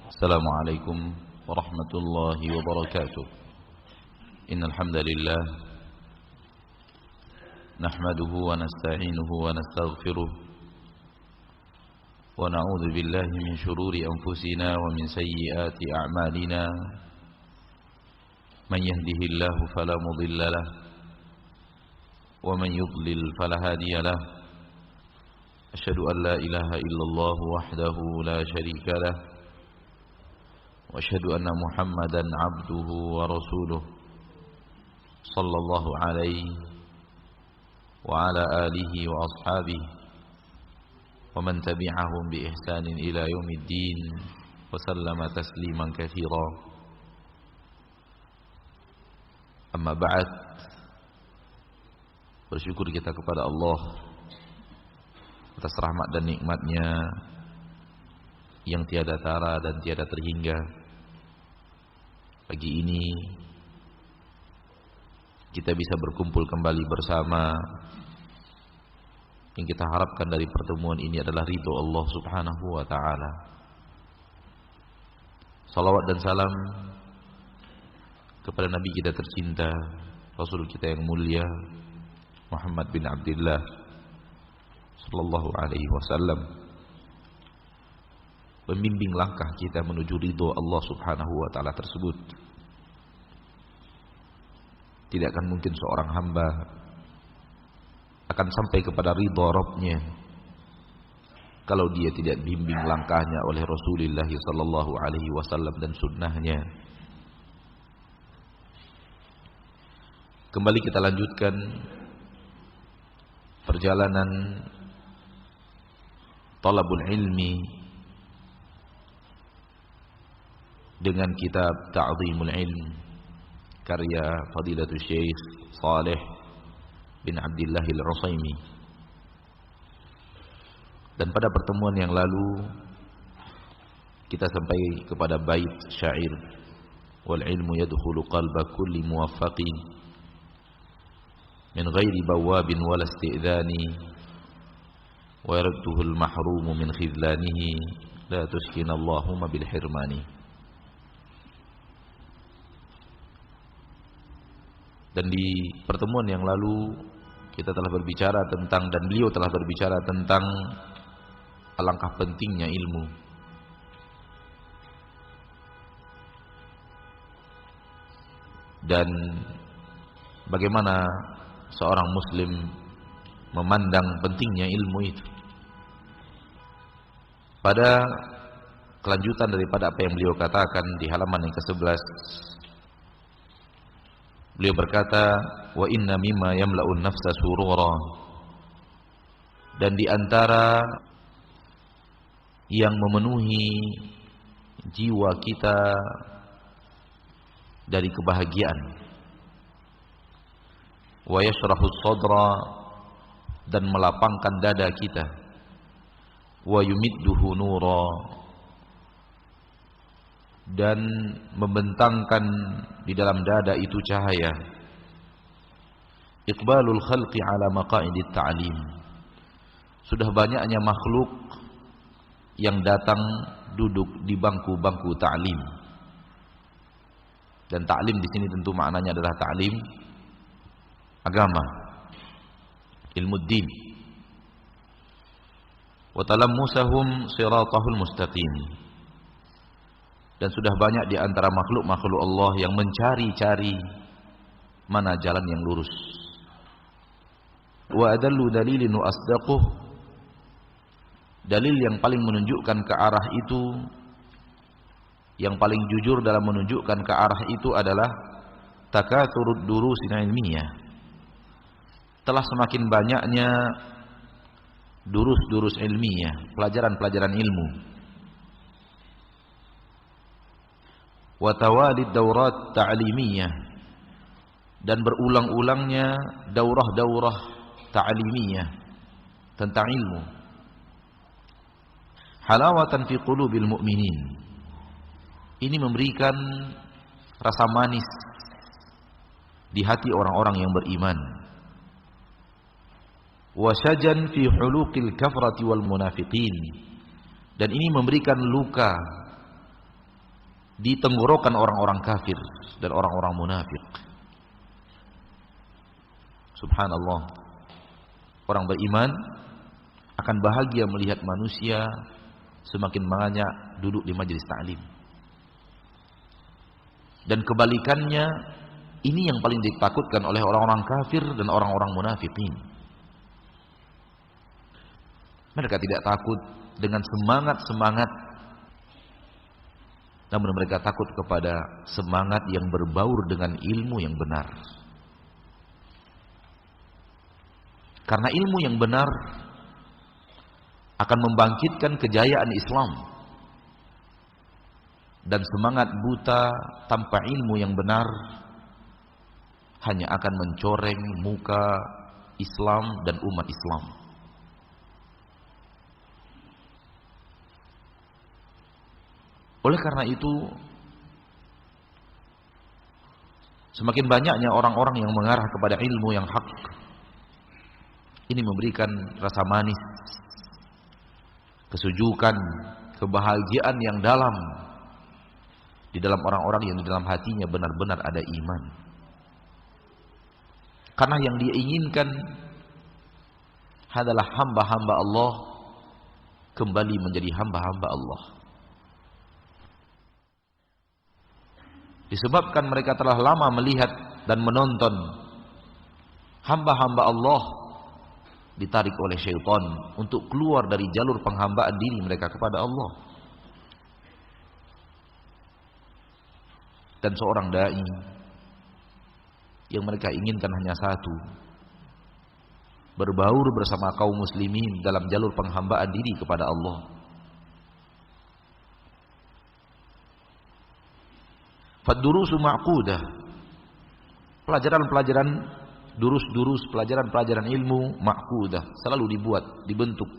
السلام عليكم ورحمة الله وبركاته. إن الحمد لله نحمده ونستعينه ونستغفره ونعوذ بالله من شرور أنفسنا ومن سيئات أعمالنا. من يهده الله فلا مضل له ومن يضلل فلا هادي له. أشهد أن لا إله إلا الله وحده لا شريك له وأشهد أن محمدا عبده ورسوله صلى الله عليه وعلى آله وأصحابه ومن تبعهم بإحسان إلى يوم الدين وسلم تسليما كثيرا. أما بعد, bersyukur kita kepada Allah atas rahmat dan nikmatnya yang tiada tara dan tiada terhingga. Pagi ini kita bisa berkumpul kembali bersama. Yang kita harapkan dari pertemuan ini adalah ridho Allah subhanahu wa ta'ala. Salawat dan salam kepada Nabi kita tercinta, Rasul kita yang mulia, Muhammad bin Abdullah sallallahu alaihi wasallam, membimbing langkah kita menuju ridho Allah subhanahu wa ta'ala tersebut. Tidak akan mungkin seorang hamba akan sampai kepada ridho Rabbnya kalau dia tidak bimbing langkahnya oleh Rasulullah sallallahu alaihi wasallam dan sunnahnya. Kembali kita lanjutkan perjalanan talabul ilmi dengan kitab Ta'zimul Ilm karya Fadilatul Syekh Saleh bin Abdullah Al-Utsaimin. Dan pada pertemuan yang lalu kita sampai kepada bait syair, wal ilmu yadkhulu qalba kulli muwaffaqin min ghairi bawabin wala isti'dhani wa yaradduhu al-mahrumu min khidlanihi la tuskina Allahumma bil hirmani. Dan di pertemuan yang lalu kita telah berbicara tentang, dan beliau telah berbicara tentang alangkah pentingnya ilmu. Dan bagaimana seorang muslim memandang pentingnya ilmu itu. Pada kelanjutan daripada apa yang beliau katakan di halaman yang ke-11, beliau berkata, wa inna mimma yamla'un nafsa surura, dan di antara yang memenuhi jiwa kita dari kebahagiaan, wa yashrahus sadra, dan melapangkan dada kita, wa yumidduhu nura, dan membentangkan di dalam dada itu cahaya, iqbalul khalqi ala maqa'idit ta'lim, sudah banyaknya makhluk yang datang duduk di bangku-bangku ta'lim. Dan ta'lim di sini tentu maknanya adalah ta'lim agama, ilmu din. Wa talammusahum siratahul mustaqim, dan sudah banyak di antara makhluk-makhluk Allah yang mencari-cari mana jalan yang lurus. Wa adallu dalilin wa asdaquh, dalil yang paling menunjukkan ke arah itu, yang paling jujur dalam menunjukkan ke arah itu adalah takathurud durusin ilmiyah, telah semakin banyaknya durus-durus ilmiah, pelajaran-pelajaran ilmu. Wa tawalid daurat ta'limiyah, dan berulang-ulangnya daurah-daurah ta'limiyah tentang ilmu. Halawatan fi qulubil mu'minin, ini memberikan rasa manis di hati orang-orang yang beriman. Wasajan fi huluqil kafrati wal munafiqin, dan ini memberikan luka di tenggorokan orang-orang kafir dan orang-orang munafik. Subhanallah. Orang beriman akan bahagia melihat manusia semakin banyak duduk di majelis ta'lim. Dan kebalikannya, ini yang paling ditakutkan oleh orang-orang kafir dan orang-orang munafikin. Mereka tidak takut dengan semangat-semangat, namun mereka takut kepada semangat yang berbaur dengan ilmu yang benar. Karena ilmu yang benar akan membangkitkan kejayaan Islam. Dan semangat buta tanpa ilmu yang benar hanya akan mencoreng muka Islam dan umat Islam. Oleh karena itu, semakin banyaknya orang-orang yang mengarah kepada ilmu yang hak, ini memberikan rasa manis, kesujukan, kebahagiaan yang dalam di dalam orang-orang yang di dalam hatinya benar-benar ada iman. Karena yang dia inginkan adalah hamba-hamba Allah kembali menjadi hamba-hamba Allah. Disebabkan mereka telah lama melihat dan menonton hamba-hamba Allah ditarik oleh syaitan untuk keluar dari jalur penghambaan diri mereka kepada Allah. Dan seorang dai yang mereka inginkan hanya satu, berbaur bersama kaum muslimin dalam jalur penghambaan diri kepada Allah. Fad-durusu ma'qudah, pelajaran-pelajaran durus-durus, pelajaran-pelajaran ilmu ma'qudah, selalu dibuat, dibentuk.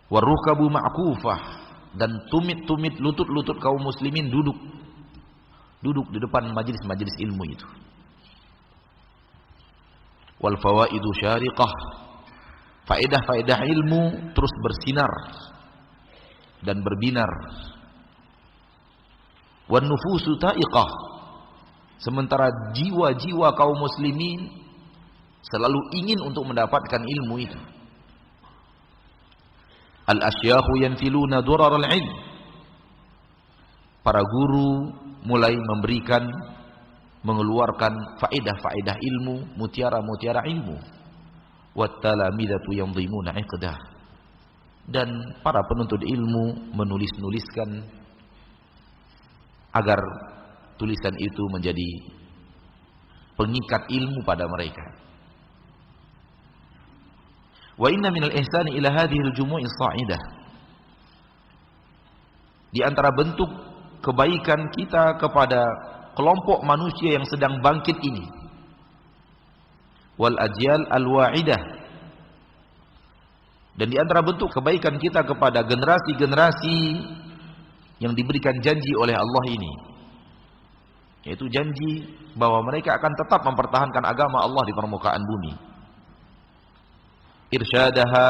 Warukabu ma'kufah, dan tumit-tumit lutut-lutut kaum muslimin duduk di depan majelis-majelis ilmu itu. Wal fawaidu syariqah, faedah-faedah ilmu terus bersinar dan berbinar. Wan nufusu ta'iqah, sementara jiwa-jiwa kaum muslimin selalu ingin untuk mendapatkan ilmu itu. Al-asyakhu yanfiluna durar al-ilm, para guru mulai memberikan, mengeluarkan faedah-faedah ilmu, mutiara-mutiara ilmu. Wat-talamidatu yamdhimuna 'iqdah, dan para penuntut ilmu menulis-nuliskan agar tulisan itu menjadi pengikat ilmu pada mereka. Wa inna minal ihsani ila hadhihi al-jumu'i as-sa'idah, di antara bentuk kebaikan kita kepada kelompok manusia yang sedang bangkit ini, wal ajyal al-wa'idah, dan di antara bentuk kebaikan kita kepada generasi-generasi yang diberikan janji oleh Allah ini, yaitu janji bahwa mereka akan tetap mempertahankan agama Allah di permukaan bumi. Irsyadaha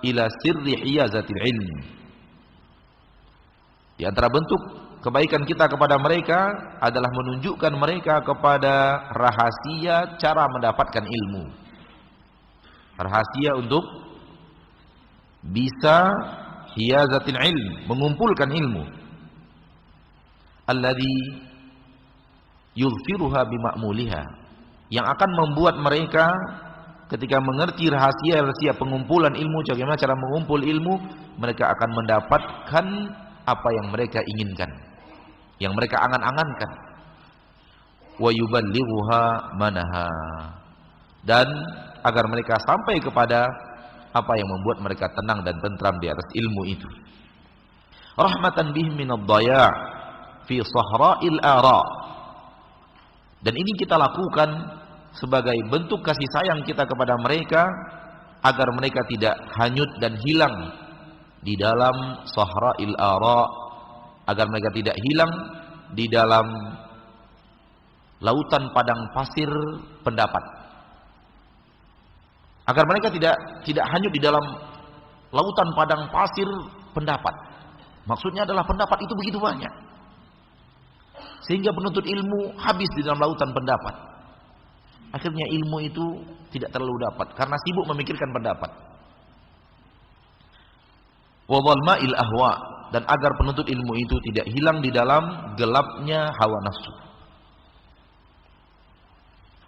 ila sirri hiyazatil ilm, di antara bentuk kebaikan kita kepada mereka adalah menunjukkan mereka kepada rahasia cara mendapatkan ilmu, rahasia untuk bisa hiyazatil ilm, mengumpulkan ilmu, alladhi yuzfiruha bima'muliha, yang akan membuat mereka ketika mengerti rahasia-rahasia pengumpulan ilmu, bagaimana cara mengumpul ilmu, mereka akan mendapatkan apa yang mereka inginkan, yang mereka angan-angankan. Wa yuballighuha manaha, dan agar mereka sampai kepada apa yang membuat mereka tenang dan tentram di atas ilmu itu. Rahmatan bihim minad dhaya' fi sahra'il ara', dan ini kita lakukan sebagai bentuk kasih sayang kita kepada mereka agar mereka tidak hanyut dan hilang di dalam sahra'il ara', agar mereka tidak hilang di dalam lautan padang pasir pendapat, agar mereka tidak hanyut di dalam lautan padang pasir pendapat, Maksudnya adalah pendapat itu begitu banyak, sehingga penuntut ilmu habis di dalam lautan pendapat. Akhirnya ilmu itu tidak terlalu dapat karena sibuk memikirkan pendapat. Wa dhalma'il ahwa, dan agar penuntut ilmu itu tidak hilang di dalam gelapnya hawa nafsu.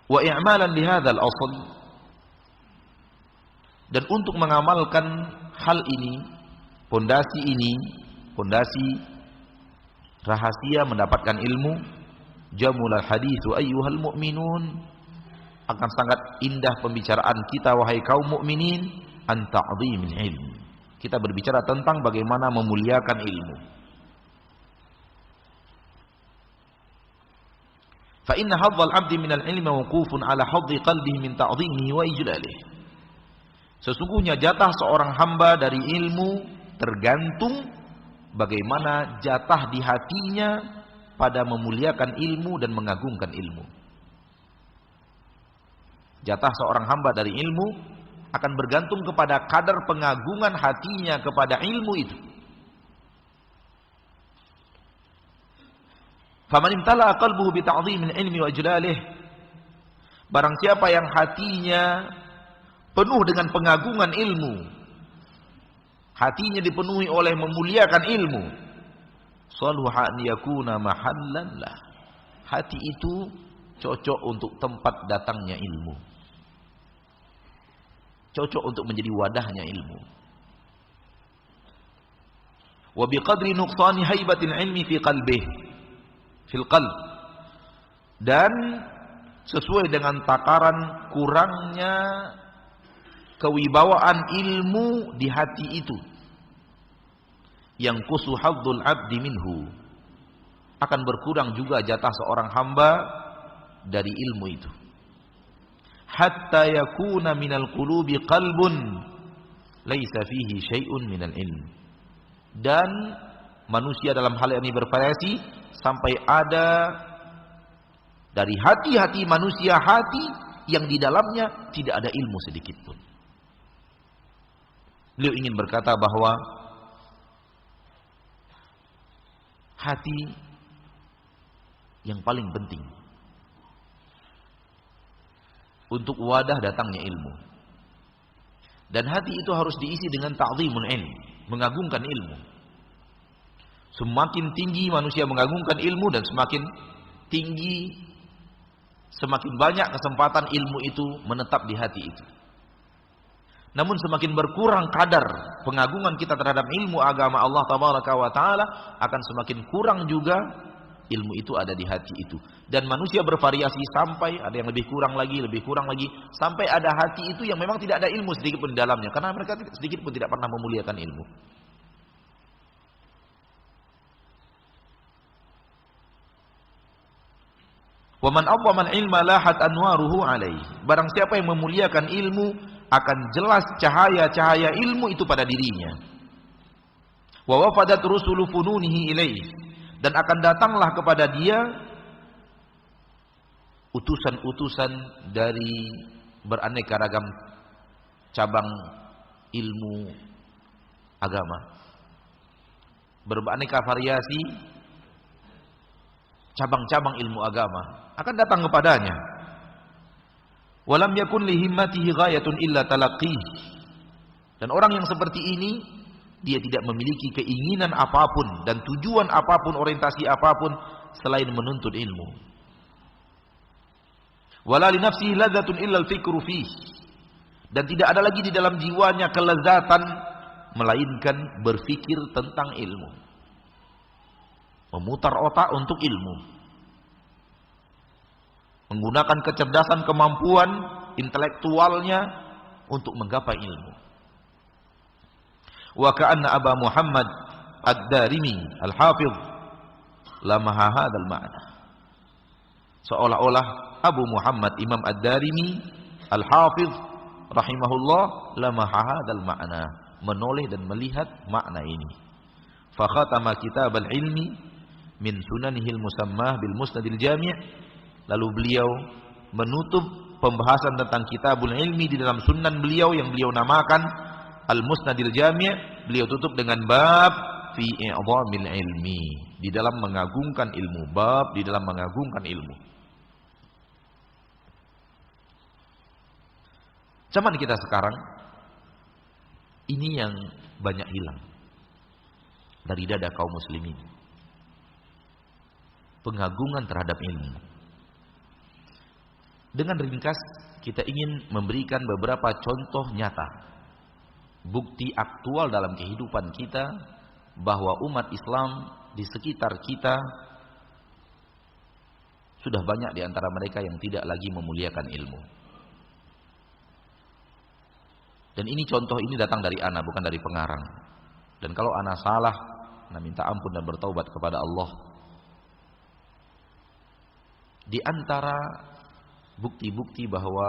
Wa i'malan li hadzal asl, dan untuk mengamalkan hal ini, pondasi rahasia mendapatkan ilmu, jamul haditsu ayyuhal mu'minun, akan sangat indah pembicaraan kita wahai kaum mukminin, an ta'dhimil ilm. Kita berbicara tentang bagaimana memuliakan ilmu. Fa inna hadzal 'abdi minal ilmi mawqufun 'ala hadzi qalbihi min ta'dhimihi wa ijlalihi. Sesungguhnya jatah seorang hamba dari ilmu tergantung bagaimana jatah di hatinya pada memuliakan ilmu dan mengagungkan ilmu. Jatah seorang hamba dari ilmu akan bergantung kepada kadar pengagungan hatinya kepada ilmu itu. Faman imtala qalbuhu bi ta'dhimil ilmi wa ijlalih, barang siapa yang hatinya penuh dengan pengagungan ilmu, hatinya dipenuhi oleh memuliakan ilmu, saluha an yakuna mahallan lah, hati itu cocok untuk tempat datangnya ilmu, cocok untuk menjadi wadahnya ilmu. Wa biqadri nuqsani haibatil ilmi fi qalbihi, fil qalb, dan sesuai dengan takaran kurangnya kewibawaan ilmu di hati itu, yang kusu hadzul abdi minhu, akan berkurang juga jatah seorang hamba dari ilmu itu. Hatta yakuna minal qulubi qalbun laisa fihi syai'un minal ilm, dan manusia dalam hal ini bervariasi sampai ada dari hati-hati manusia hati yang di dalamnya tidak ada ilmu sedikit pun. Beliau ingin berkata bahwa hati yang paling penting untuk wadah datangnya ilmu, dan hati itu harus diisi dengan ta'zimul ilm, mengagungkan ilmu. Semakin tinggi manusia mengagungkan ilmu, dan semakin tinggi, semakin banyak kesempatan ilmu itu menetap di hati itu. Namun semakin berkurang kadar pengagungan kita terhadap ilmu agama Allah Tabaraka wa Ta'ala, akan semakin kurang juga ilmu itu ada di hati itu. Dan manusia bervariasi sampai ada yang lebih kurang lagi, sampai ada hati itu yang memang tidak ada ilmu sedikit pun di dalamnya, karena mereka sedikit pun tidak pernah memuliakan ilmu. Wa man a'zama al-ilma lahat anwaruhu alaihi, barang siapa yang memuliakan ilmu, akan jelas cahaya-cahaya ilmu itu pada dirinya. Wa wafadat rusulu fununihi ilaihi, dan akan datanglah kepada dia utusan-utusan dari beraneka ragam cabang ilmu agama, beraneka variasi cabang-cabang ilmu agama akan datang kepadanya. Walam yakun li himmatihi ghayatun illa talaqqih, dan orang yang seperti ini dia tidak memiliki keinginan apapun dan tujuan apapun, orientasi apapun selain menuntut ilmu. Wala li nafsihi ladzatun illa al-fikru fih, dan tidak ada lagi di dalam jiwanya kelezatan melainkan berfikir tentang ilmu, memutar otak untuk ilmu, menggunakan kecerdasan, kemampuan intelektualnya untuk menggapai ilmu. Wa ka'anna Aba Muhammad Ad-Darimi Al-Hafidh lamaha hadzal ma'na, seolah-olah Abu Muhammad Imam Ad-Darimi Al-Hafidh rahimahullah lamaha hadzal ma'na, menoleh dan melihat makna ini. Fa khatama kitab al-ilmi min sunanihil musammah bil musnadil jami', lalu beliau menutup pembahasan tentang kitabul ilmi di dalam sunan beliau yang beliau namakan Al-Musnadil Jami'. Beliau tutup dengan bab fi i'dhamil ilmi, di dalam mengagungkan ilmu, bab di dalam mengagungkan ilmu. Zaman kita sekarang ini yang banyak hilang dari dada kaum muslimin. Pengagungan terhadap ilmu. Dengan ringkas kita ingin memberikan beberapa contoh nyata, bukti aktual dalam kehidupan kita bahwa umat Islam di sekitar kita sudah banyak di antara mereka yang tidak lagi memuliakan ilmu. Dan ini contoh ini datang dari ana, bukan dari pengarang. Dan kalau ana salah, ana minta ampun dan bertaubat kepada Allah. Di antara bukti-bukti bahwa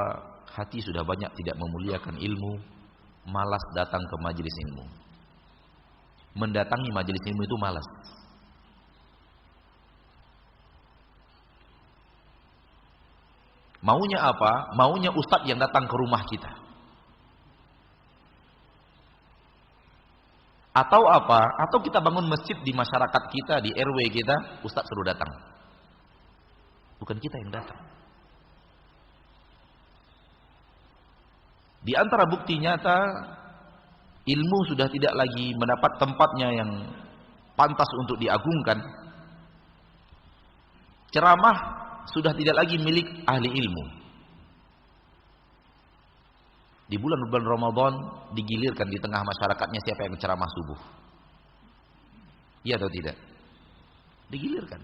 hati sudah banyak tidak memuliakan ilmu, malas datang ke majelis ilmu. Mendatangi majelis ilmu itu malas. Maunya apa? Maunya ustadz yang datang ke rumah kita. Atau apa? Atau kita bangun masjid di masyarakat kita, di RW kita, ustadz suruh datang. Bukan kita yang datang. Di antara bukti nyata, ilmu sudah tidak lagi mendapat tempatnya yang pantas untuk diagungkan. Ceramah sudah tidak lagi milik ahli ilmu. Di bulan-bulan Ramadan digilirkan di tengah masyarakatnya siapa yang ceramah subuh. Iya atau tidak? Digilirkan.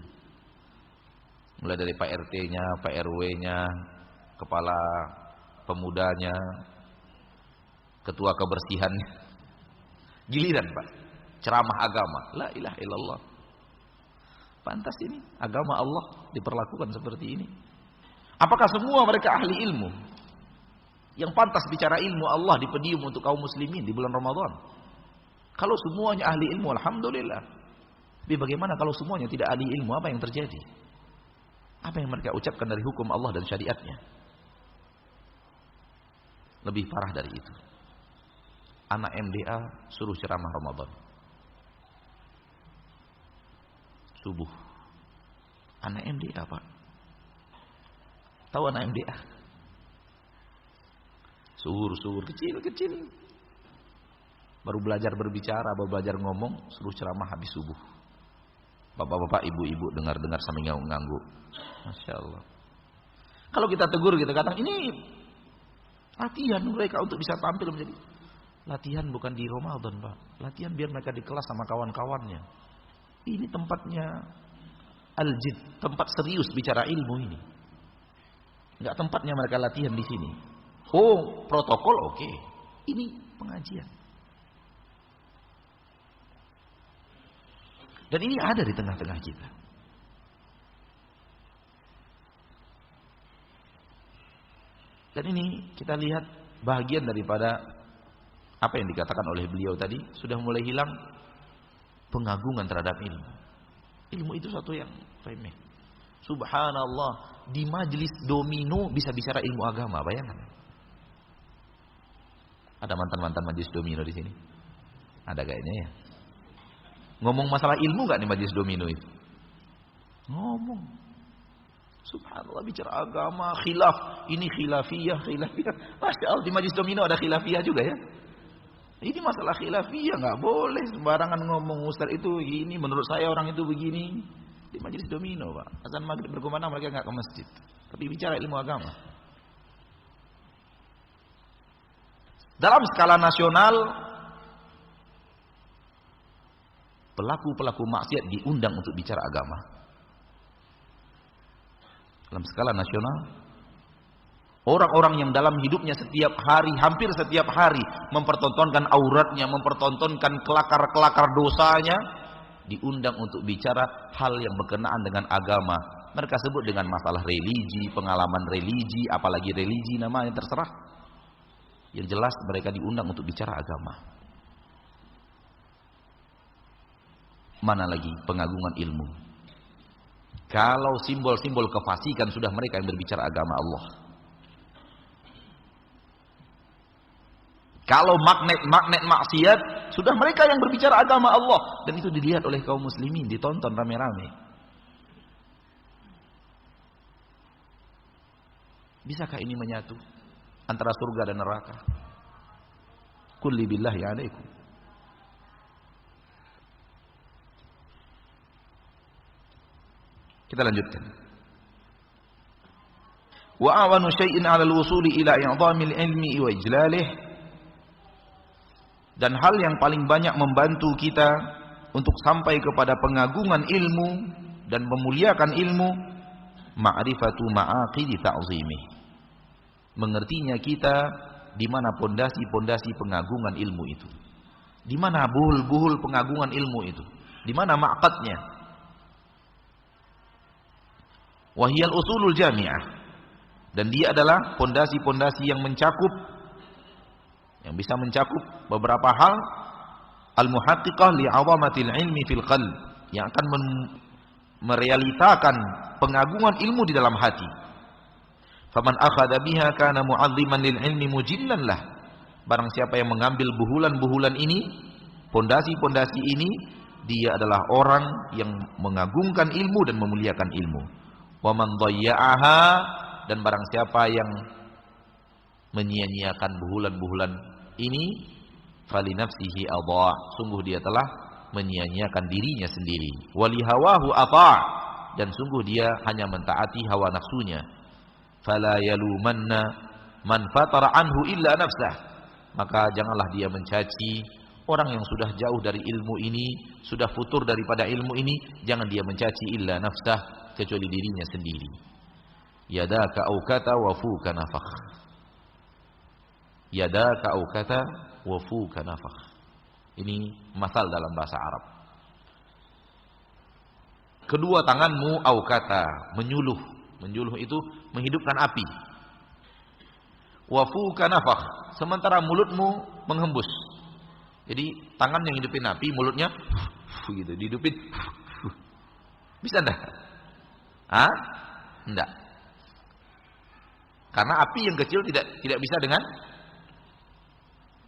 Mulai dari Pak RT-nya, Pak RW-nya, kepala pemudanya, ketua kebersihannya. Giliran Pak, ceramah agama. La ilaha illallah. Pantas ini agama Allah diperlakukan seperti ini. Apakah semua mereka ahli ilmu? Yang pantas bicara ilmu Allah dipedium untuk kaum muslimin di bulan Ramadan. Kalau semuanya ahli ilmu, alhamdulillah. Tapi bagaimana kalau semuanya tidak ahli ilmu? Apa yang terjadi? Apa yang mereka ucapkan dari hukum Allah dan syariatnya? Lebih parah dari itu. Anak MDA suruh ceramah Ramadan subuh. Anak MDA Pak. Tahu anak MDA? Suhur kecil. Baru belajar berbicara, baru belajar ngomong, suruh ceramah habis subuh. Bapak-bapak, ibu-ibu dengar-dengar sambil ngangguk. Masya Allah. Kalau kita tegur, kita katakan ini latihan mereka untuk bisa tampil menjadi. Latihan bukan di Ramadan Pak. Latihan biar mereka di kelas sama kawan-kawannya. Ini tempatnya al-jid, tempat serius bicara ilmu ini. Enggak tempatnya mereka latihan di sini. Oh, protokol oke. Ini pengajian. Dan ini ada di tengah-tengah kita. Dan ini kita lihat bahagian daripada apa yang dikatakan oleh beliau tadi, sudah mulai hilang pengagungan terhadap ilmu. Ilmu itu satu yang remeh. Subhanallah, di majelis domino bisa bicara ilmu agama, bayangkan. Ada mantan-mantan majelis domino di sini? Ada kayaknya ya. Ngomong masalah ilmu gak nih majelis domino itu? Ngomong. Subhanallah, bicara agama, khilaf. Ini khilafiyah. Masya Allah, di majelis domino ada khilafiyah juga ya. Ini masalah khilafiyah, gak boleh sembarangan ngomong. Ustaz itu ini, menurut saya orang itu begini. Di majelis domino Pak. Azan maghrib berkumandang mereka gak ke masjid. Tapi bicara ilmu agama. Dalam skala nasional, pelaku-pelaku maksiat diundang untuk bicara agama. Dalam skala nasional, orang-orang yang dalam hidupnya setiap hari, hampir setiap hari, mempertontonkan auratnya, mempertontonkan kelakar-kelakar dosanya, diundang untuk bicara hal yang berkenaan dengan agama. Mereka sebut dengan masalah religi, pengalaman religi, apalagi religi namanya terserah. Yang jelas mereka diundang untuk bicara agama. Mana lagi pengagungan ilmu? Kalau simbol-simbol kefasikan sudah mereka yang berbicara agama Allah. Kalau magnet-magnet maksiat, sudah mereka yang berbicara agama Allah. Dan itu dilihat oleh kaum muslimin, ditonton rame-rame. Bisakah ini menyatu antara surga dan neraka? Kulli billahi alaikum. Kita lanjutkan. Wa awanu syai'in 'ala al-wusuli ila i'dhamil ilmi wa ijlalih. Dan hal yang paling banyak membantu kita untuk sampai kepada pengagungan ilmu dan memuliakan ilmu, ma'rifatu ma'aqidi ta'zimih. Mengertinya kita di mana pondasi-pondasi pengagungan ilmu itu. Di mana buhul-buhul pengagungan ilmu itu? Di mana ma'qadnya? Wahiyal usulul jami'ah. Dan dia adalah pondasi-pondasi yang mencakup, yang bisa mencakup beberapa hal, al-muhaqqiqah li'azamatil ilmi fil qalb, yang akan merealitakan pengagungan ilmu di dalam hati. Faman akhadha biha kana mu'azziman lil ilmi mujillan lah. Barang siapa yang mengambil buhulan-buhulan ini, pondasi-pondasi ini, dia adalah orang yang mengagungkan ilmu dan memuliakan ilmu. Wa man dhayya'aha, dan barang siapa yang menyia-nyiakan buhulan-buhulan ini, fali nafsihi adha', sungguh dia telah menyia-nyiakan dirinya sendiri. Wali hawahu ata', dan sungguh dia hanya mentaati hawa nafsunya. Fala yalumanna man fatara anhu illa nafsah, maka janganlah dia mencaci orang yang sudah jauh dari ilmu ini, sudah futur daripada ilmu ini, jangan dia mencaci illa nafsah, kecuali dirinya sendiri. Yadaka aukata wa fuka nafakh. Yadaka aukata wa fuka nafakh. Ini masal dalam bahasa Arab. Kedua tanganmu aukata, menyuluh. Menyuluh itu menghidupkan api. Wa fuka nafakh, sementara mulutmu menghembus. Jadi tangan yang hidupin api, mulutnya gitu, dihidupin. Bisa enggak? Hah? Enggak. Karena api yang kecil tidak bisa dengan,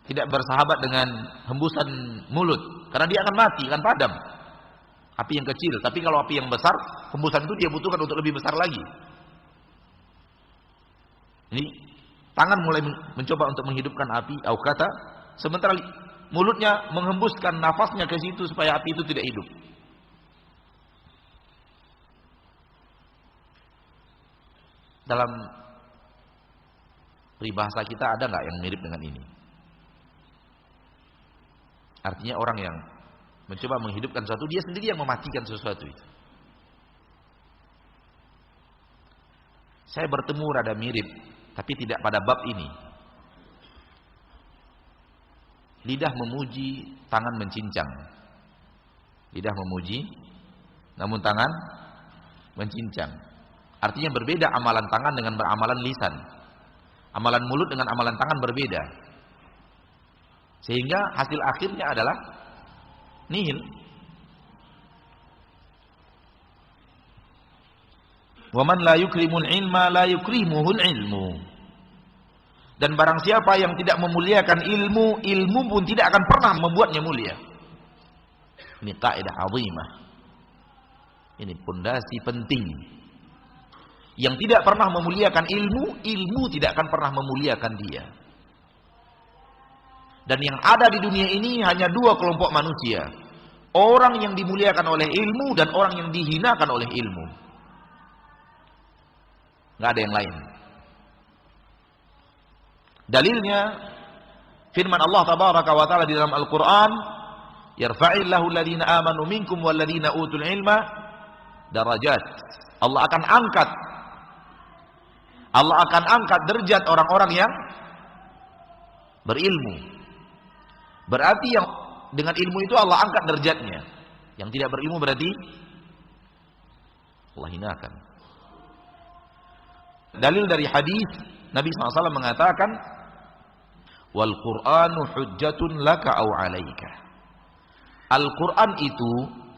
tidak bersahabat dengan hembusan mulut, karena dia akan mati, akan padam. Api yang kecil, tapi kalau api yang besar, hembusan itu dia butuhkan untuk lebih besar lagi. Ini tangan mulai mencoba untuk menghidupkan api, aukata, sementara mulutnya menghembuskan nafasnya ke situ supaya api itu tidak hidup. Dalam peribahasa kita ada nggak yang mirip dengan ini? Artinya orang yang mencoba menghidupkan sesuatu, dia sendiri yang mematikan sesuatu itu. Saya bertemu rada mirip, tapi tidak pada bab ini. Lidah memuji, tangan mencincang. Lidah memuji, namun tangan mencincang. Artinya berbeda amalan tangan dengan beramalan lisan. Amalan mulut dengan amalan tangan berbeda. Sehingga hasil akhirnya adalah nihil. Wa man la yukrimul ilma la yukrimuhul ilmu. Dan barang siapa yang tidak memuliakan ilmu, ilmu pun tidak akan pernah membuatnya mulia. Ini kaidah azimah. Ini pondasi penting. Yang tidak pernah memuliakan ilmu, ilmu tidak akan pernah memuliakan dia. Dan yang ada di dunia ini hanya dua kelompok manusia. Orang yang dimuliakan oleh ilmu dan orang yang dihinakan oleh ilmu. Nggak ada yang lain. Dalilnya firman Allah tabaraka wa taala di dalam Al-Qur'an, yarfa'illahu alladhina amanu minkum walladhina utul ilma darajat. Allah akan angkat derajat orang-orang yang berilmu. Berarti yang dengan ilmu itu Allah angkat derajatnya. Yang tidak berilmu berarti Allah hinakan. Dalil dari hadis Nabi SAW mengatakan, wal Qur'anu hujjatun laka au alaika. Al-Quran itu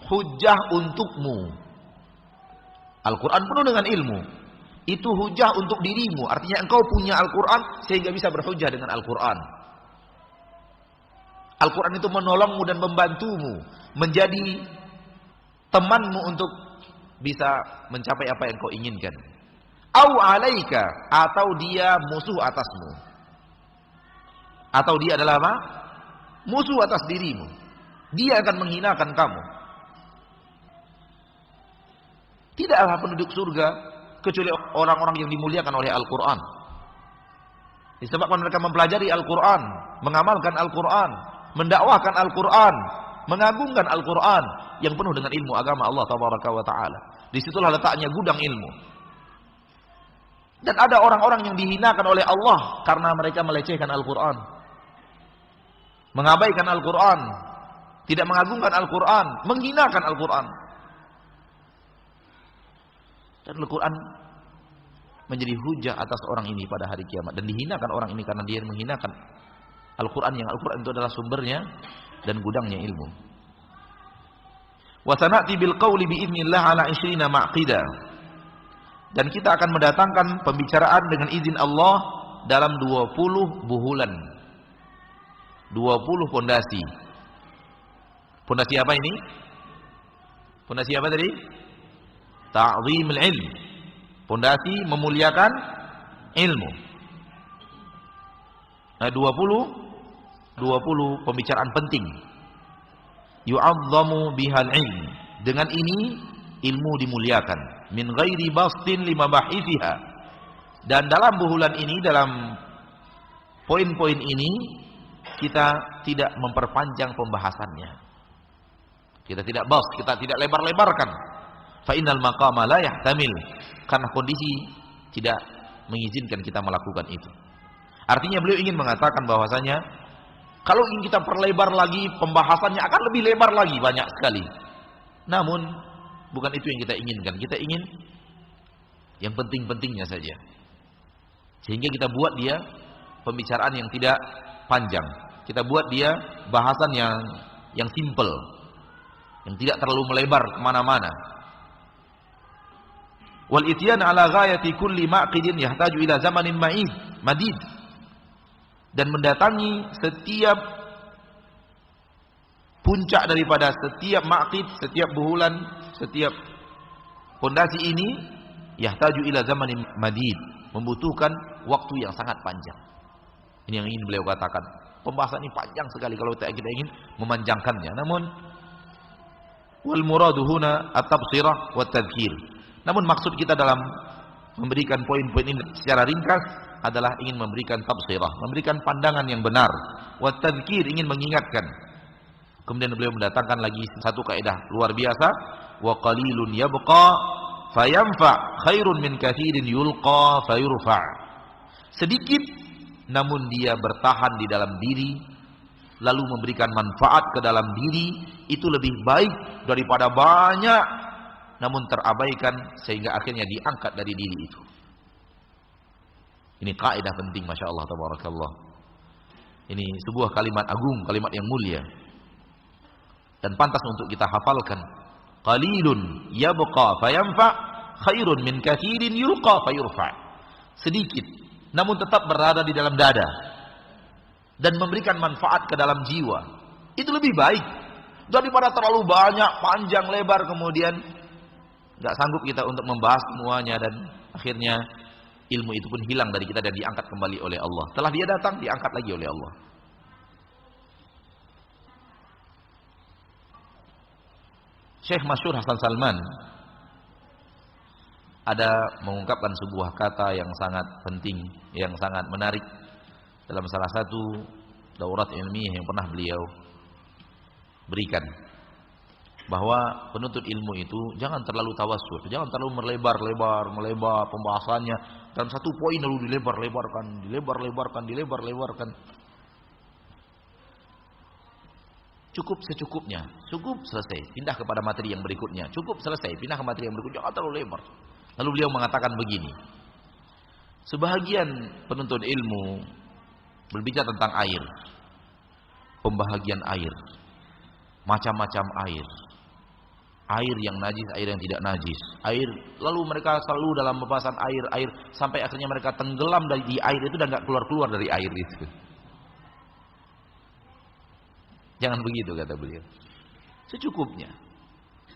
hujjah untukmu. Al-Quran penuh dengan ilmu. Itu hujjah untuk dirimu. Artinya engkau punya Al-Quran sehingga bisa berhujjah dengan Al-Quran. Al-Quran itu menolongmu dan membantumu, menjadi temanmu untuk bisa mencapai apa yang kau inginkan. Au alaika, atau dia musuh atasmu. Atau dia adalah apa? Musuh atas dirimu. Dia akan menghinakan kamu. Tidaklah penduduk surga kecuali orang-orang yang dimuliakan oleh Al-Quran. Disebabkan mereka mempelajari Al-Quran, mengamalkan Al-Quran, mendakwahkan Al-Quran, mengagungkan Al-Quran yang penuh dengan ilmu agama Allah Tabaraka wa Ta'ala. Disitulah letaknya gudang ilmu. Dan ada orang-orang yang dihinakan oleh Allah karena mereka melecehkan Al-Quran, mengabaikan Al-Quran, tidak mengagungkan Al-Quran, menghinakan Al-Quran. Dan Al-Quran menjadi hujah atas orang ini pada hari kiamat. Dan dihinakan orang ini karena dia menghinakan Al-Quran, yang Al-Quran itu adalah sumbernya dan gudangnya ilmu. Wa sana'ti bil qawli bi'idznillah ala 20 ma'qida. Dan kita akan mendatangkan pembicaraan dengan izin Allah dalam 20 buhulan. 20 pondasi. Pondasi apa ini? Pondasi apa tadi? Ta'zimul ilm. Pondasi memuliakan ilmu. Nah, 20 pembicaraan penting. Yu'azzamu bihal ilm. Dengan ini ilmu dimuliakan. Min ghairi bastin lima bahithiha. Dan dalam buhulan ini, dalam poin-poin ini, kita tidak memperpanjang pembahasannya. Kita tidak bas, kita tidak lebar-lebarkan. Fa innal maqama la yahtamil, karena kondisi tidak mengizinkan kita melakukan itu. Artinya beliau ingin mengatakan bahwasanya kalau ingin kita perlebar lagi pembahasannya akan lebih lebar lagi, banyak sekali. Namun bukan itu yang kita inginkan. Kita ingin yang penting-pentingnya saja. Sehingga kita buat dia pembicaraan yang tidak panjang. Kita buat dia bahasan yang simple, yang tidak terlalu melebar kemana-mana. Wal ityan ala ghayati kulli ma'qidin yahtaju ila zamanin madid. Dan mendatangi setiap puncak daripada setiap ma'qid, setiap buhulan, setiap pondasi ini yahtaju ila zamanin madid, membutuhkan waktu yang sangat panjang. Ini yang ingin beliau katakan. Pembahasan ini panjang sekali kalau kita ingin memanjangkannya. Namun wal muradu huna at-tabsirah wa tadhkir. Namun maksud kita dalam memberikan poin-poin ini secara ringkas adalah ingin memberikan tabsirah, memberikan pandangan yang benar, wa tadhkir, ingin mengingatkan. Kemudian beliau mendatangkan lagi satu kaidah luar biasa, wa qalilun yabqa fayanfa khairun min katsirin yulqa fayurfa. Sedikit namun dia bertahan di dalam diri lalu memberikan manfaat ke dalam diri, itu lebih baik daripada banyak namun terabaikan sehingga akhirnya diangkat dari diri itu. Ini kaidah penting, Masya Allah, tabarakallah. Ini sebuah kalimat agung, kalimat yang mulia dan pantas untuk kita hafalkan. Qalilun yabqa fayanfa khairun min katsirin yulqa fayurfa. Sedikit namun tetap berada di dalam dada dan memberikan manfaat ke dalam jiwa, itu lebih baik daripada terlalu banyak, panjang lebar, kemudian nggak sanggup kita untuk membahas semuanya dan akhirnya ilmu itu pun hilang dari kita dan diangkat kembali oleh Allah. Setelah dia datang, diangkat lagi oleh Allah. Syekh masyhur Hasan Salman ada mengungkapkan sebuah kata yang sangat penting, yang sangat menarik dalam salah satu daurat ilmiah yang pernah beliau berikan, bahwa penuntut ilmu itu jangan terlalu tawassul, jangan terlalu melebar pembahasannya dalam satu poin lalu dilebar-lebarkan. Cukup secukupnya, cukup selesai, pindah kepada materi yang berikutnya, cukup selesai, pindah ke materi yang berikutnya, jangan terlalu lebar. Lalu beliau mengatakan begini, sebahagian penuntut ilmu berbicara tentang air, pembahagian air, macam-macam air, air yang najis, air yang tidak najis, air, lalu mereka selalu dalam pembahasan air, sampai akhirnya mereka tenggelam di air itu dan gak keluar-keluar dari air itu. Jangan begitu kata beliau. Secukupnya.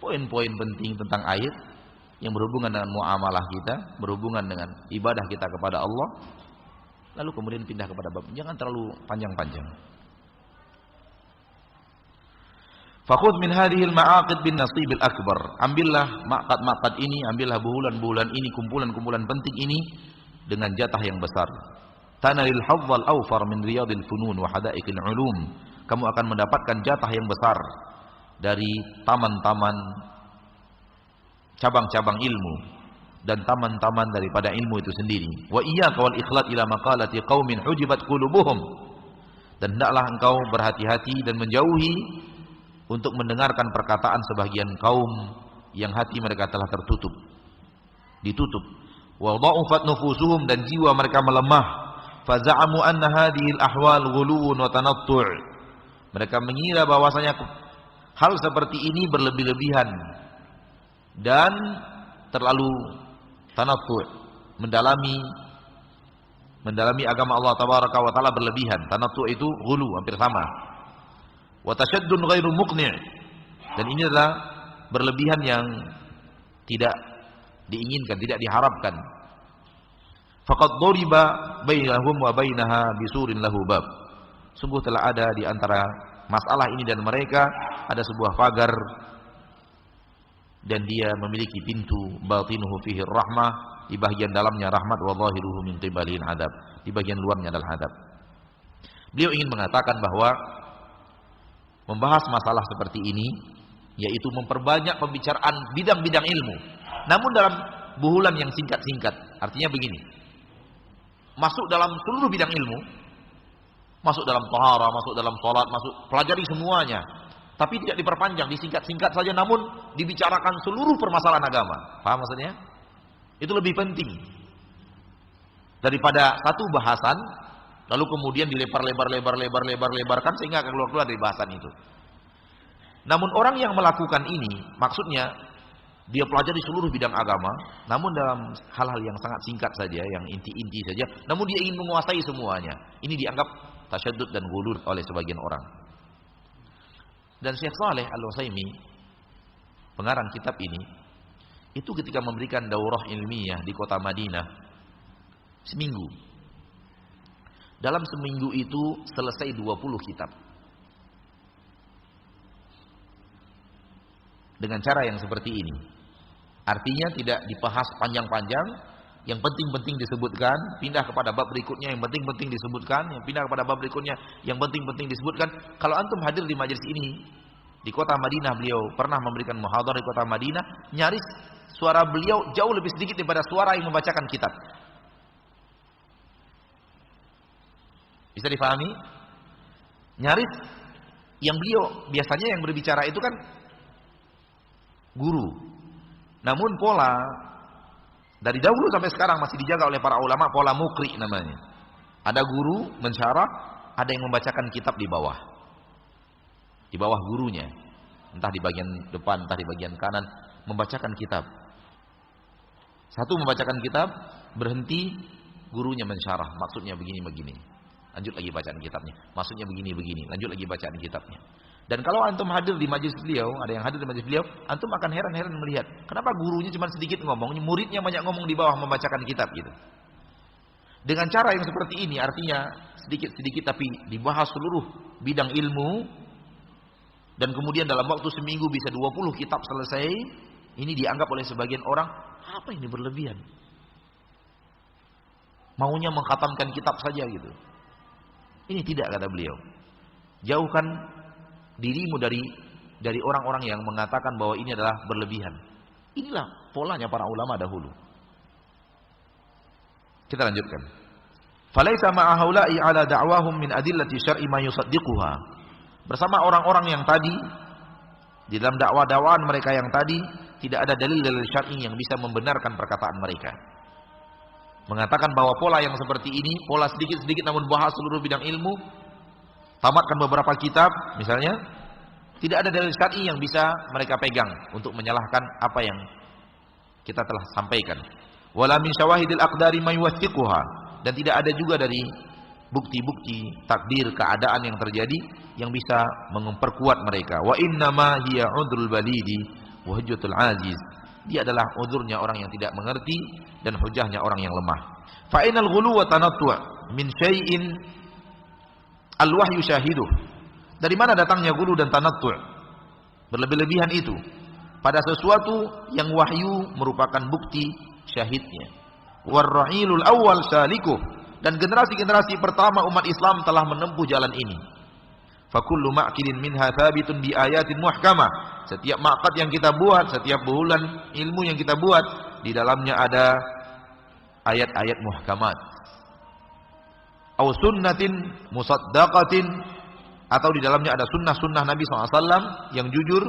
Poin-poin penting tentang air yang berhubungan dengan muamalah kita, berhubungan dengan ibadah kita kepada Allah, lalu kemudian pindah kepada bab. Jangan terlalu panjang-panjang. Fakhudh min hadhil ma'aqid bin nasibil akbar. Ambillah maqad-maqad ini, ambillah bulan-bulan ini, kumpulan-kumpulan penting ini dengan jatah yang besar. Tanalil hadzal awfar min riyadil funun wa hadaiqil ulum. Kamu akan mendapatkan jatah yang besar dari taman-taman cabang-cabang ilmu dan taman-taman daripada ilmu itu sendiri. Wa iyyaka wal ikhlat ila maqalati qaumin hujibat qulubuhum. Dan hendaklah engkau berhati-hati dan menjauhi untuk mendengarkan perkataan sebagian kaum yang hati mereka telah tertutup, ditutup. Wa dha'ufat nufusuhum, dan jiwa mereka melemah. Fa za'amu anna hadhil ahwal ghuluwun wa tanattu'. Mereka mengira bahwasanya hal seperti ini berlebih-lebihan dan terlalu tanattu', mendalami agama Allah tabaraka wa taala berlebihan. Tanattu' itu ghulu, hampir sama. Wa tashaddun ghairu muqni', dan ini adalah berlebihan yang tidak diinginkan, tidak diharapkan. Faqad duriba bainahum wa bainaha bisurin lahu bab. Sungguh telah ada di antara masalah ini dan mereka ada sebuah pagar, dan dia memiliki pintu batinuhu fihi rahmah, di bagian dalamnya rahmat, wa zahiruhu min qibalil adab, di bagian luarnya adalah adab. Beliau ingin mengatakan bahwa membahas masalah seperti ini yaitu memperbanyak pembicaraan bidang-bidang ilmu, namun dalam buhulan yang singkat-singkat. Artinya begini, masuk dalam seluruh bidang ilmu, masuk dalam taharah, masuk dalam salat, masuk pelajari semuanya, tapi tidak diperpanjang, disingkat-singkat saja, namun dibicarakan seluruh permasalahan agama. Paham maksudnya? Itu lebih penting daripada satu bahasan lalu kemudian dilebar-lebarkan sehingga akan keluar dari bahasan itu. Namun orang yang melakukan ini, maksudnya dia pelajari seluruh bidang agama, namun dalam hal-hal yang sangat singkat saja, yang inti-inti saja, namun dia ingin menguasai semuanya. Ini dianggap tasyaddud dan ghulur oleh sebagian orang. Dan Syekh Shalih Al-Utsaimin, pengarang kitab ini, itu ketika memberikan daurah ilmiah di kota Madinah seminggu. Dalam seminggu itu selesai 20 kitab. Dengan cara yang seperti ini. Artinya tidak dibahas panjang-panjang, yang penting-penting disebutkan, pindah kepada bab berikutnya, yang penting-penting disebutkan, yang pindah kepada bab berikutnya, yang penting-penting disebutkan. Kalau antum hadir di majelis ini, di kota Madinah, beliau pernah memberikan muhadharah di kota Madinah, nyaris suara beliau jauh lebih sedikit daripada suara yang membacakan kitab. Bisa difahami? Nyaris yang beliau biasanya yang berbicara itu kan guru. Namun pola dari dahulu sampai sekarang masih dijaga oleh para ulama, pola mukri namanya. Ada guru mensyarah, ada yang membacakan kitab di bawah. Di bawah gurunya. Entah di bagian depan, entah di bagian kanan, membacakan kitab. Satu membacakan kitab, berhenti, gurunya mensyarah, maksudnya begini-begini. Lanjut lagi bacaan kitabnya. Maksudnya begini-begini. Lanjut lagi bacaan kitabnya. Dan kalau antum hadir di majelis beliau, ada yang hadir di majelis beliau, antum akan heran-heran melihat kenapa gurunya cuma sedikit ngomong, muridnya banyak ngomong di bawah membacakan kitab gitu. Dengan cara yang seperti ini, artinya sedikit-sedikit tapi dibahas seluruh bidang ilmu, dan kemudian dalam waktu seminggu bisa 20 kitab selesai. Ini dianggap oleh sebagian orang, apa ini berlebihan? Maunya mengkhatamkan kitab saja gitu. Ini tidak, kata beliau. Jauhkan dirimu dari orang-orang yang mengatakan bahwa ini adalah berlebihan. Inilah polanya para ulama dahulu. Kita lanjutkan. Falaisa ma'a haula'i ala da'wahum min adillati syar'i ma yusaddiquha. Bersama orang-orang yang tadi, di dalam dakwah-dakwaan mereka yang tadi, tidak ada dalil-dalil syar'i yang bisa membenarkan perkataan mereka. Mengatakan bahwa pola yang seperti ini, pola sedikit-sedikit namun bahas seluruh bidang ilmu, tamatkan beberapa kitab misalnya, tidak ada dalil syar'i yang bisa mereka pegang untuk menyalahkan apa yang kita telah sampaikan. Wala min syawahidil aqdari ma yuwathiquha, dan tidak ada juga dari bukti-bukti takdir keadaan yang terjadi yang bisa memperkuat mereka. Wa innama hiya udrul balidi wa hujjatul aziz. Dia adalah udurnya orang yang tidak mengerti dan hujahnya orang yang lemah. Fa inal ghulu wa tanattu' min syai'in al-wahyu syahiduh. Dari mana datangnya ghulu dan tanattu'? Berlebih-lebihan itu pada sesuatu yang wahyu merupakan bukti syahidnya. War-ra'ilul awwal salikuh. Dan generasi-generasi pertama umat Islam telah menempuh jalan ini. Fakullu ma'qilin minha thabitun bi ayatin muhkamah. Setiap maqad yang kita buat, setiap bulan ilmu yang kita buat, di dalamnya ada ayat-ayat muhkamat. Aw sunnatin musaddaqatin, atau di dalamnya ada sunnah-sunnah Nabi SAW yang jujur.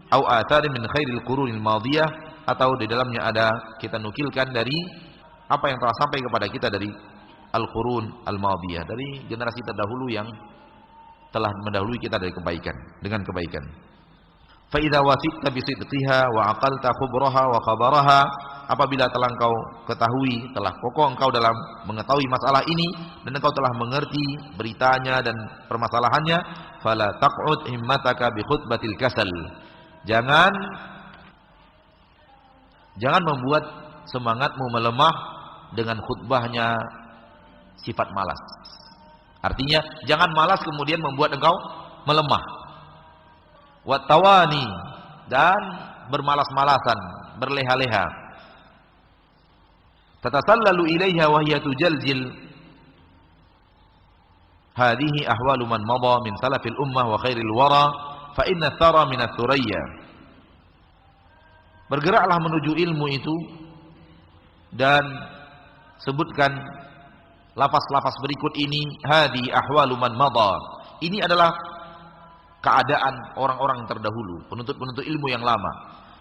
Aw atharin min khairil qurunil madiyah, atau di dalamnya ada kita nukilkan dari apa yang telah sampai kepada kita dari al-qurun al-madiyah, dari generasi terdahulu yang telah mendahului kita dari kebaikan, dengan kebaikan. Fa idza wasiqta bi sidqiha wa aqalta khubraha wa khabaraha, apabila telah engkau ketahui, telah kokoh engkau dalam mengetahui masalah ini dan engkau telah mengerti beritanya dan permasalahannya, fala taq'ud himmataka bi khutbatil kasal. Jangan membuat semangatmu melemah dengan khutbahnya sifat malas. Artinya jangan malas kemudian membuat engkau melemah. Wattawani, dan bermalas-malasan, berleha-leha. Tatasallalu ilaiha wa hiya tujalzil. Hadhihi ahwalu man madha min salafil ummah wa khairil wara, fa inna thara min ats-thuraya. Bergeraklah menuju ilmu itu dan sebutkan lafaz-lafaz berikut ini. Hadi ahwalu man madha. Ini adalah keadaan orang-orang yang terdahulu, penuntut-penuntut ilmu yang lama.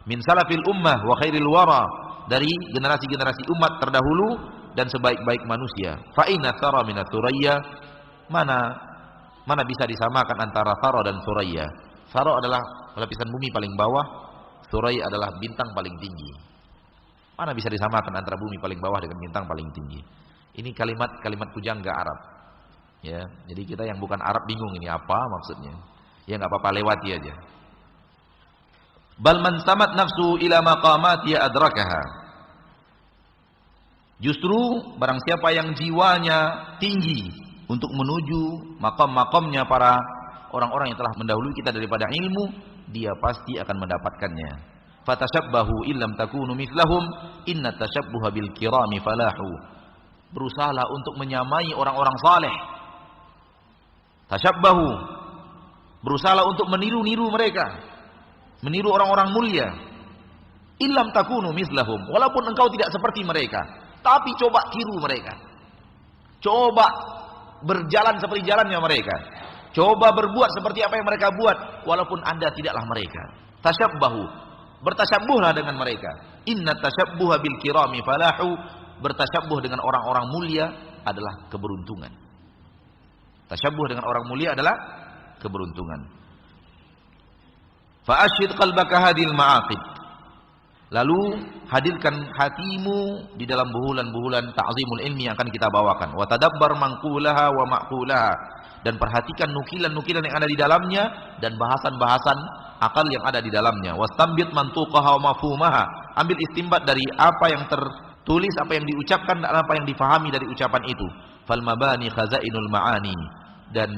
Min salafil ummah wa khairil wara, dari generasi-generasi umat terdahulu dan sebaik-baik manusia. Fa inna thara min ats-thuraya. Mana bisa disamakan antara thara dan thuraya? Thara adalah lapisan bumi paling bawah, thuraya adalah bintang paling tinggi. Mana bisa disamakan antara bumi paling bawah dengan bintang paling tinggi? Ini kalimat pujangga Arab. Ya, jadi kita yang bukan Arab bingung ini apa maksudnya. Ya enggak apa-apa, lewati aja. Bal man samat nafsu ila maqamati adrakaha. Justru barang siapa yang jiwanya tinggi untuk menuju maqam-maqamnya para orang-orang yang telah mendahului kita daripada ilmu, dia pasti akan mendapatkannya. Fatashabbahu illam takunu mithlahum, inna tashabbuha bil kirami falahu. Berusahalah untuk menyamai orang-orang saleh. Tashabbahu, berusahalah untuk meniru-niru mereka, meniru orang-orang mulia. Illam takunu mislahum, walaupun engkau tidak seperti mereka, tapi coba tiru mereka. Coba berjalan seperti jalannya mereka. Coba berbuat seperti apa yang mereka buat, walaupun Anda tidaklah mereka. Tashabbahu, bertasyabuhlah dengan mereka. Inna tashabbuha bil kirami falahu. Bertasyabuh dengan orang-orang mulia adalah keberuntungan. Tasyabuh dengan orang mulia adalah keberuntungan. Fa ashid qalbaka hadhil ma'aqid. Lalu hadirkan hatimu di dalam bulan-bulan ta'zimul ilmi yang akan kita bawakan. Wa tadabbar manqulaha wa ma'qulaha, dan perhatikan nukilan-nukilan yang ada di dalamnya dan bahasan-bahasan akal yang ada di dalamnya. Wastambit mantuqaha wa mafhumaha. Ambil istimbat dari apa yang tertulis, apa yang diucapkan dan apa yang difahami dari ucapan itu. Fal mabani khazainul ma'ani, dan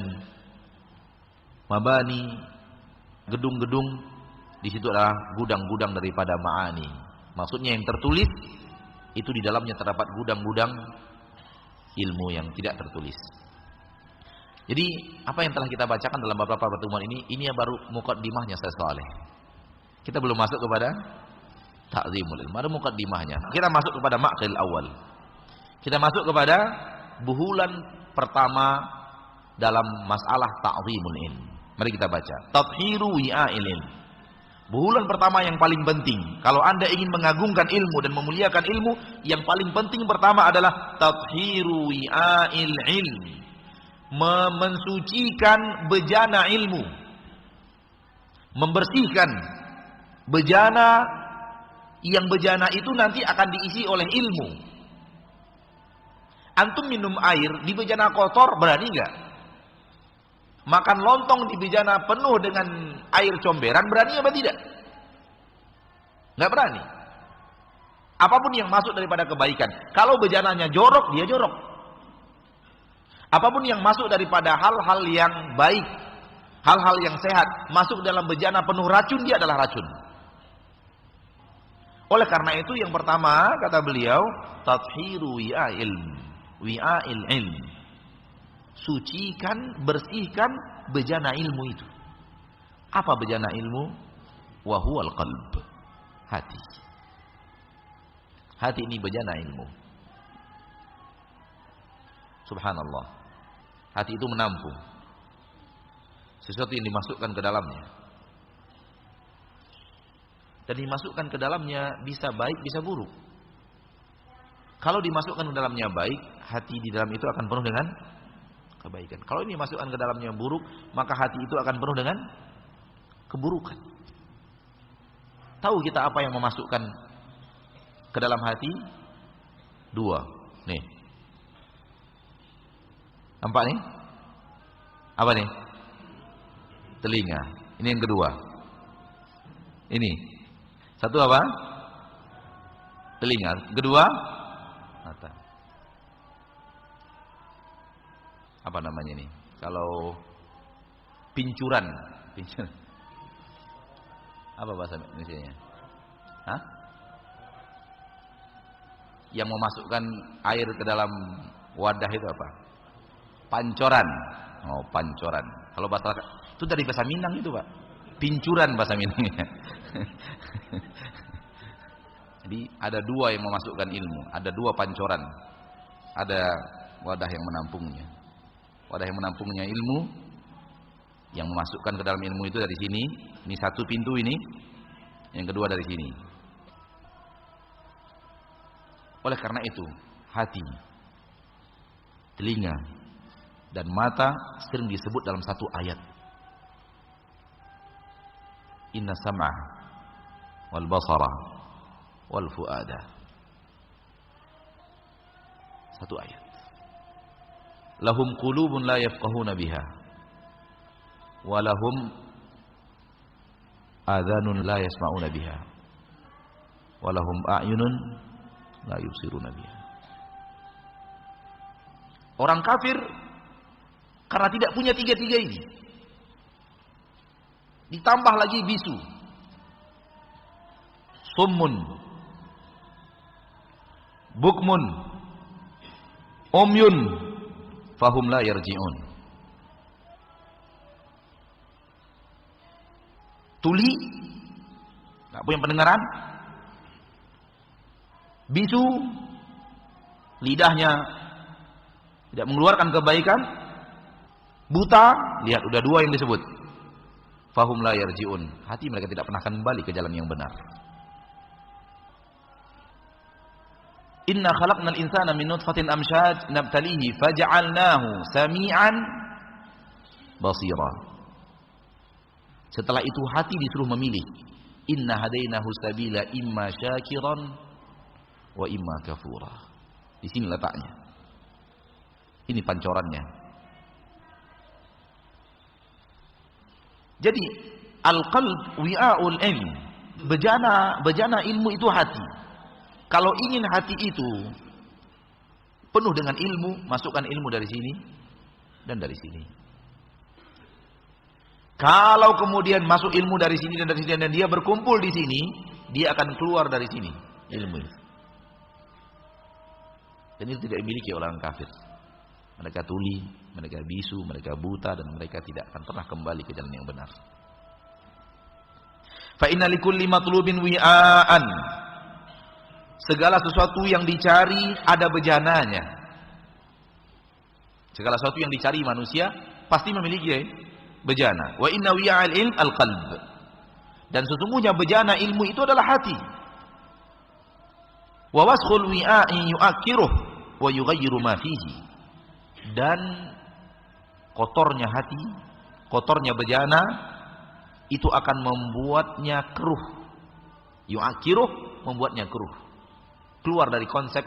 mabani, gedung-gedung, di situ adalah gudang-gudang daripada ma'ani. Maksudnya yang tertulis itu di dalamnya terdapat gudang-gudang ilmu yang tidak tertulis. Jadi apa yang telah kita bacakan dalam beberapa pertemuan ini baru muqaddimahnya Ustaz Saleh. Kita belum masuk kepada ta'zimul ilm, baru muqaddimahnya. Kita masuk kepada maqil awal. Kita masuk kepada buhulan pertama dalam masalah ta'zimul ilm. Mari kita baca. Tathiru wi'a'il ilm. Buhulan pertama yang paling penting. Kalau Anda ingin mengagungkan ilmu dan memuliakan ilmu, yang paling penting pertama adalah tathiru wi'a'il ilm. Mensucikan bejana ilmu. Membersihkan bejana, yang bejana itu nanti akan diisi oleh ilmu. Antum minum air di bejana kotor, berani nggak? Makan lontong di bejana penuh dengan air comberan, berani apa tidak? Nggak berani. Apapun yang masuk daripada kebaikan, kalau bejananya jorok, dia jorok. Apapun yang masuk daripada hal-hal yang baik, hal-hal yang sehat, masuk dalam bejana penuh racun, dia adalah racun. Oleh karena itu yang pertama kata beliau, tathiru wi'a'il ilm. Sucikan, bersihkan bejana ilmu itu. Apa bejana ilmu? Wa huwal qalb. Hati. Hati ini bejana ilmu. Subhanallah. Hati itu menampung sesuatu yang dimasukkan ke dalamnya. Dan dimasukkan ke dalamnya bisa baik, bisa buruk. Kalau dimasukkan ke dalamnya baik, hati di dalam itu akan penuh dengan kebaikan. Kalau ini dimasukkan ke dalamnya buruk, maka hati itu akan penuh dengan keburukan. Tahu kita apa yang memasukkan ke dalam hati? Dua. Nih. Nampak nih? Apa nih? Telinga. Ini yang kedua. Ini. Satu apa? Telinga. Kedua, mata. Apa namanya ini? Kalau pincuran. Apa bahasa Indonesianya? Hah? Yang memasukkan air ke dalam wadah itu apa? Pancoran. Oh, pancoran. Kalau bahasa itu dari bahasa Minang itu, Pak. Pincuran bahasa Minangnya. Jadi ada dua yang memasukkan ilmu, ada dua pancoran. Ada wadah yang menampungnya. Wadah yang menampungnya ilmu, yang memasukkan ke dalam ilmu itu dari sini. Ini satu pintu ini. Yang kedua dari sini. Oleh karena itu, hati, telinga, dan mata sering disebut dalam satu ayat. Inna sam'a wal basara wal fuada. Satu ayat. Lahum qulubun la yafqahuna biha wa lahum adhanun la yasma'una biha wa lahum a'yunun la yubsiruna biha. Orang kafir karena tidak punya tiga-tiga ini, ditambah lagi bisu, summun, bukmun, umyun, fahum la yarji'un. Tuli, nggak punya pendengaran, bisu, lidahnya tidak mengeluarkan kebaikan, buta, lihat udah dua yang disebut. Fahum la yarji'un. Hati mereka tidak pernah akan kembali ke jalan yang benar. Inna khalaqnal insana min nutfatin amshaj nabtalihi faja'alnahu sami'an basira. Setelah itu hati disuruh memilih. Inna hadainahu sabila imma syakiran wa imma kafura. Di sini letaknya. Ini pancorannya. Jadi al-qalb wi'a'ul ilm. Bejana ilmu itu hati. Kalau ingin hati itu penuh dengan ilmu, masukkan ilmu dari sini dan dari sini. Kalau kemudian masuk ilmu dari sini dan dari sini dan dia berkumpul di sini, dia akan keluar dari sini ilmu itu. Dan itu tidak dimiliki oleh orang kafir. Mereka tuli, mereka bisu, mereka buta, dan mereka tidak akan pernah kembali ke jalan yang benar. Fa inna likulli matlubin wi'aan. Segala sesuatu yang dicari ada bejananya. Segala sesuatu yang dicari manusia pasti memiliki bejana. Wa inna wi'a'al ilm al-qalb. Dan sesungguhnya bejana ilmu itu adalah hati. Wa waskhul wi'a'i yu'akkiruh wa yughayyiru ma fihi. Dan kotornya hati, kotornya bejana itu akan membuatnya keruh. Yu'akkiruh, membuatnya keruh. Keluar dari konsep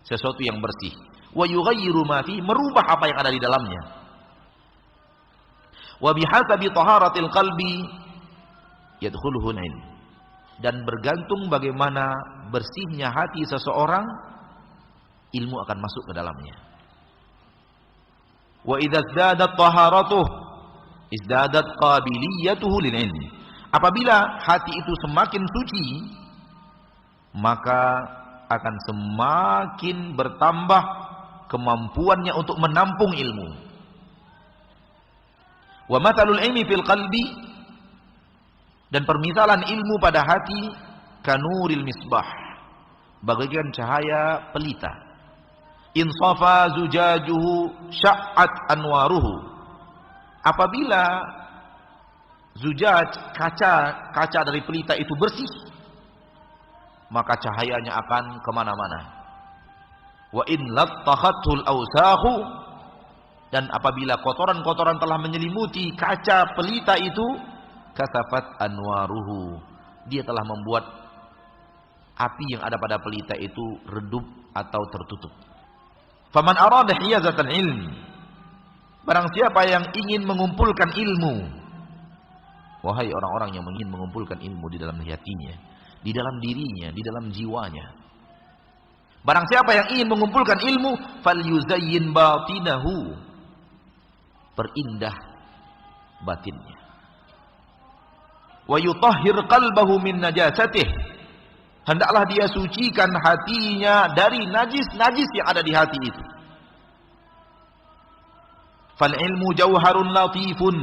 sesuatu yang bersih. wa yughayyiru ma fihi, merubah apa yang ada di dalamnya. Wa bihasabi taharatil qalbi yadkhuluhu ilm, dan bergantung bagaimana bersihnya hati seseorang, ilmu akan masuk ke dalamnya. Wa idza izdadat taharatuh izdadat qabiliyatuhu lil ilm, apabila hati itu semakin suci, maka akan semakin bertambah kemampuannya untuk menampung ilmu. Wa mathalul ilmi fil qalbi, dan permisalan ilmu pada hati, kanuril misbah, bagaikan cahaya pelita. Insafa zujajuhu sya'at anwaruhu, apabila zujaj, kaca dari pelita itu bersih, maka cahayanya akan kemana-mana. Wa in lattahatul awsakhu, dan apabila kotoran-kotoran telah menyelimuti kaca pelita itu, kasafat anwaruhu, dia telah membuat api yang ada pada pelita itu redup atau tertutup. Faman arada hiyazatan ilm, barang siapa yang ingin mengumpulkan ilmu, wahai orang-orang yang ingin mengumpulkan ilmu di dalam hatinya, di dalam dirinya, di dalam jiwanya, barang siapa yang ingin mengumpulkan ilmu, falyuzayyin batinahu, perindah batinnya. Wa yutahhir qalbahu min najasatih, hendaklah dia sucikan hatinya dari najis-najis yang ada di hati itu. Fal ilmu jauharun latifun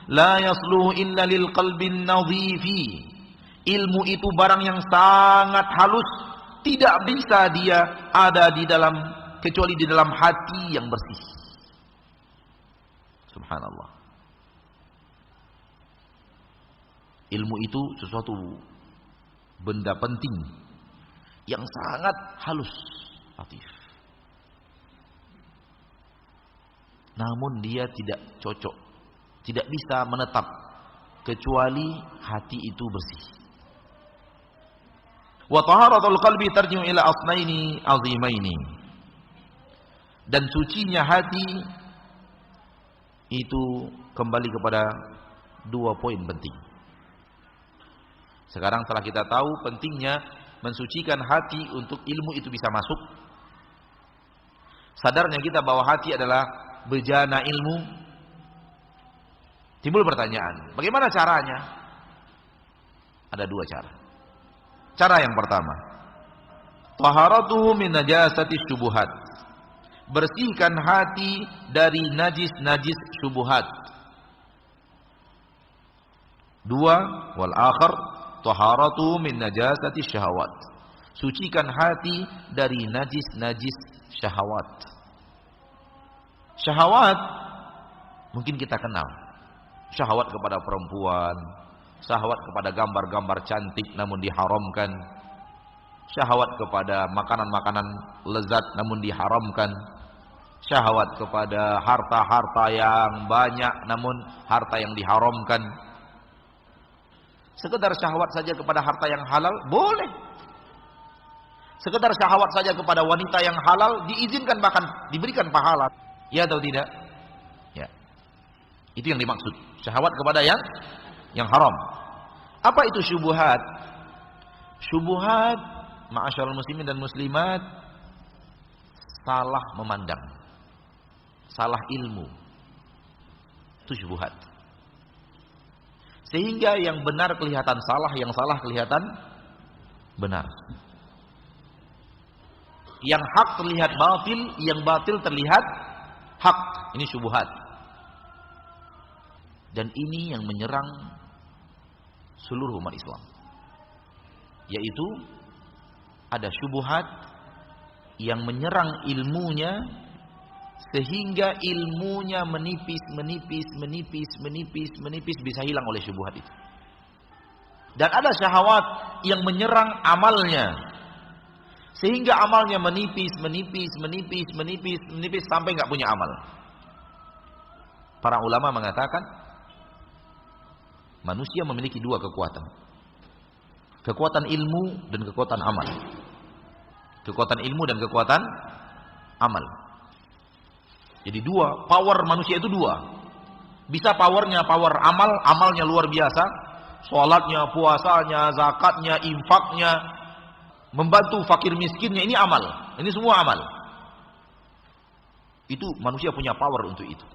la yasluhu illa lil qalbin nadhifi, ilmu itu barang yang sangat halus, tidak bisa dia ada di dalam kecuali di dalam hati yang bersih. Subhanallah. Ilmu itu sesuatu benda penting yang sangat halus, latif. Namun dia tidak cocok, tidak bisa menetap kecuali hati itu bersih. Wa taharatul qalbi tarji'u ila asnaini azimaini, dan sucinya hati itu kembali kepada dua poin penting. Sekarang setelah kita tahu pentingnya mensucikan hati untuk ilmu itu bisa masuk, sadarnya kita bahwa hati adalah bejana ilmu, timbul pertanyaan, bagaimana caranya? Ada dua cara. Cara yang pertama, taharatuhu min najasati syubuhat, bersihkan hati dari najis-najis syubuhat. Dua, wal akhar taharatuhu min najasati syahawat, sucikan hati dari najis-najis syahwat. Syahwat mungkin kita kenal, syahwat kepada perempuan, syahwat kepada gambar-gambar cantik namun diharamkan, syahwat kepada makanan-makanan lezat namun diharamkan, syahwat kepada harta-harta yang banyak namun harta yang diharamkan. Sekedar syahwat saja kepada harta yang halal boleh, sekedar syahwat saja kepada wanita yang halal diizinkan, bahkan diberikan pahala, ya atau tidak? Ya, itu yang dimaksud syahwat kepada yang haram. Apa itu syubhat? Syubhat, ma'asyiral muslimin dan muslimat, salah memandang, salah ilmu, itu syubhat. Sehingga yang benar kelihatan salah, yang salah kelihatan benar. Yang hak terlihat batil, yang batil terlihat hak. Ini syubhat. Dan ini yang menyerang seluruh umat Islam. Yaitu ada syubhat yang menyerang ilmunya, sehingga ilmunya menipis, bisa hilang oleh syubhat itu. Dan ada syahwat yang menyerang amalnya, sehingga amalnya menipis sampai nggak punya amal. Para ulama mengatakan manusia memiliki dua kekuatan, kekuatan ilmu dan kekuatan amal. Kekuatan ilmu dan kekuatan amal. Jadi dua, power manusia itu dua. Bisa powernya power amal, amalnya luar biasa. Sholatnya, puasanya, zakatnya, infaknya, membantu fakir miskinnya, ini amal. Ini semua amal. Itu manusia punya power untuk itu.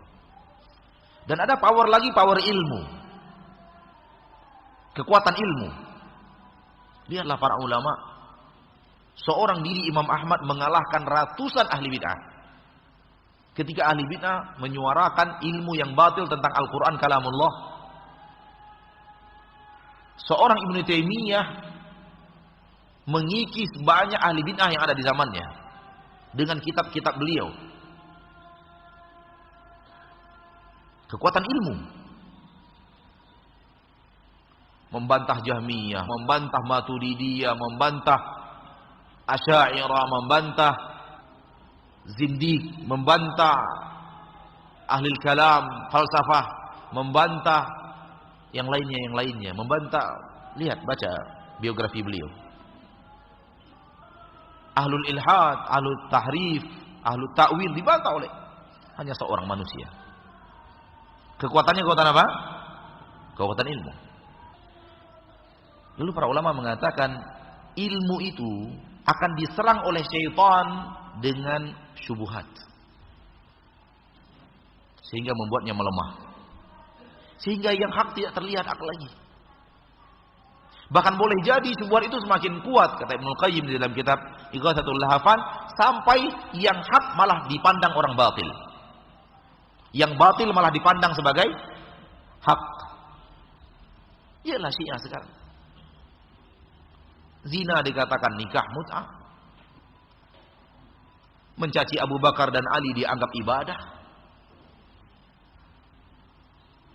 Dan ada power lagi, power ilmu. Kekuatan ilmu. Lihatlah para ulama. Seorang diri Imam Ahmad mengalahkan ratusan ahli bid'ah. Ketika ahli bid'ah menyuarakan ilmu yang batil tentang Al-Quran kalamullah. Seorang Ibnu Taimiyah mengikis banyak ahli bid'ah yang ada di zamannya dengan kitab-kitab beliau. Kekuatan ilmu. Membantah Jahmiyah, membantah Maturidiyah, membantah Asy'ariyah, membantah Zindiq, membantah ahli kalam, falsafah, membantah yang lainnya, membantah. Lihat, baca biografi beliau. Ahlul ilhad, ahlul tahrif, ahlul ta'wil dibantah oleh hanya seorang manusia. Kekuatannya kekuatan apa? Kekuatan ilmu. Lalu para ulama mengatakan ilmu itu akan diserang oleh syaitan dengan syubhat, sehingga membuatnya melemah, sehingga yang hak tidak terlihat hak lagi. Bahkan boleh jadi syubhat itu semakin kuat, kata Ibnu Qayyim di dalam kitab Ighatsatul Lahafan, sampai yang hak malah dipandang orang batil, yang batil malah dipandang sebagai hak. Iyalah Syiah sekarang. Zina dikatakan nikah mut'ah. Mencaci Abu Bakar dan Ali dianggap ibadah.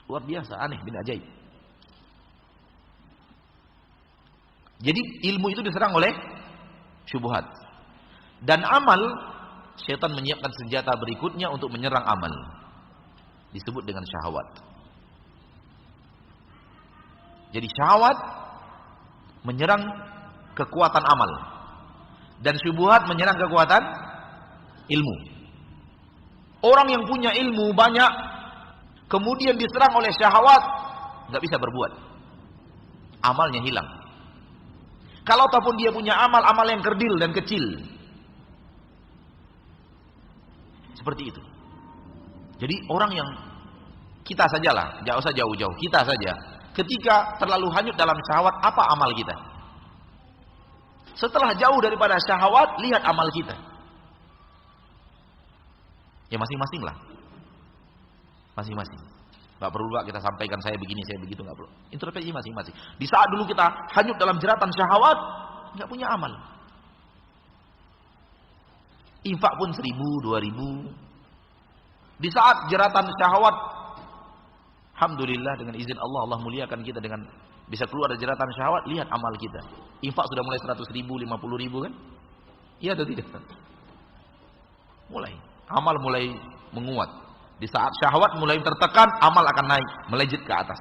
Luar biasa, aneh bin ajaib. Jadi ilmu itu diserang oleh syubhat. Dan amal, syaitan menyiapkan senjata berikutnya untuk menyerang amal. Disebut dengan syahwat. Jadi syahwat menyerang kekuatan amal, dan syubhat menyerang kekuatan ilmu. Orang yang punya ilmu banyak kemudian diserang oleh syahwat, nggak bisa berbuat, amalnya hilang. Kalau ataupun dia punya amal yang kerdil dan kecil, seperti itu. Jadi orang yang kita sajalah, jangan usah jauh-jauh, kita saja, ketika terlalu hanyut dalam syahwat, apa amal kita? Setelah jauh daripada syahwat, lihat amal kita. Ya masing-masing lah. Masing-masing. Gak perlu Pak kita sampaikan saya begini, saya begitu, gak perlu. Introspeksi masing-masing. Di saat dulu kita hanyut dalam jeratan syahwat, gak punya amal. Infak pun 1.000, 2.000. Di saat jeratan syahwat, alhamdulillah dengan izin Allah, Allah muliakan kita dengan bisa keluar dari jeratan syahwat. Lihat amal kita. Infak sudah mulai 100.000, 50.000 kan? Iya atau tidak? Mulai. Amal mulai menguat. Di saat syahwat mulai tertekan, amal akan naik, melejit ke atas.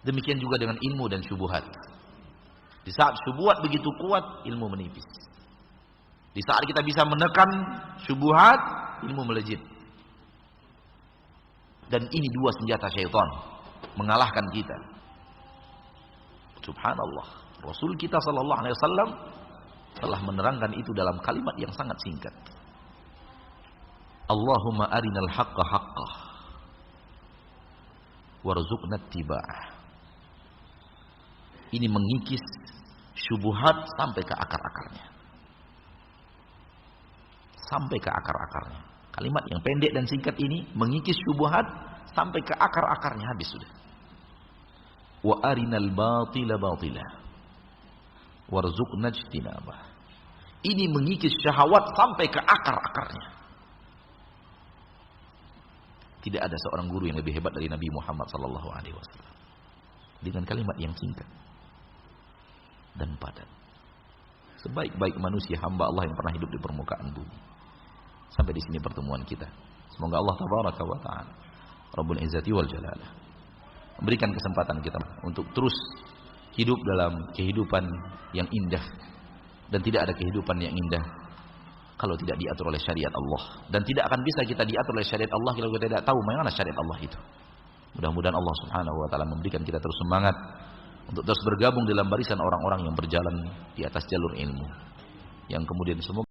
Demikian juga dengan ilmu dan syubhat. Di saat syubhat begitu kuat, ilmu menipis. Di saat kita bisa menekan syubhat, ilmu melejit. Dan ini dua senjata syaitan mengalahkan kita. Subhanallah. Rasul kita sallallahu alaihi wasallam telah menerangkan itu dalam kalimat yang sangat singkat. Allahumma arinal haqqa haqqah warzuqna ittiba'ah. Ini mengikis syubhat sampai ke akar-akarnya. Sampai ke akar-akarnya. Kalimat yang pendek dan singkat ini mengikis syubhat sampai ke akar-akarnya, habis sudah. Wa arinal batila batila warzuqna ijtinabah. Ini mengikis syahwat sampai ke akar-akarnya. Tidak ada seorang guru yang lebih hebat dari Nabi Muhammad sallallahu alaihi wasallam. Dengan kalimat yang singkat dan padat. Sebaik-baik manusia hamba Allah yang pernah hidup di permukaan bumi. Sampai di sini pertemuan kita. Semoga Allah tabaraka wa taala Rabbul Izzati wal Jalalah memberikan kesempatan kita untuk terus hidup dalam kehidupan yang indah, dan tidak ada kehidupan yang indah kalau tidak diatur oleh syariat Allah, dan tidak akan bisa kita diatur oleh syariat Allah kalau kita tidak tahu bagaimana syariat Allah itu. Mudah-mudahan Allah Subhanahu wa taala memberikan kita terus semangat untuk terus bergabung dalam barisan orang-orang yang berjalan di atas jalur ilmu, yang kemudian semoga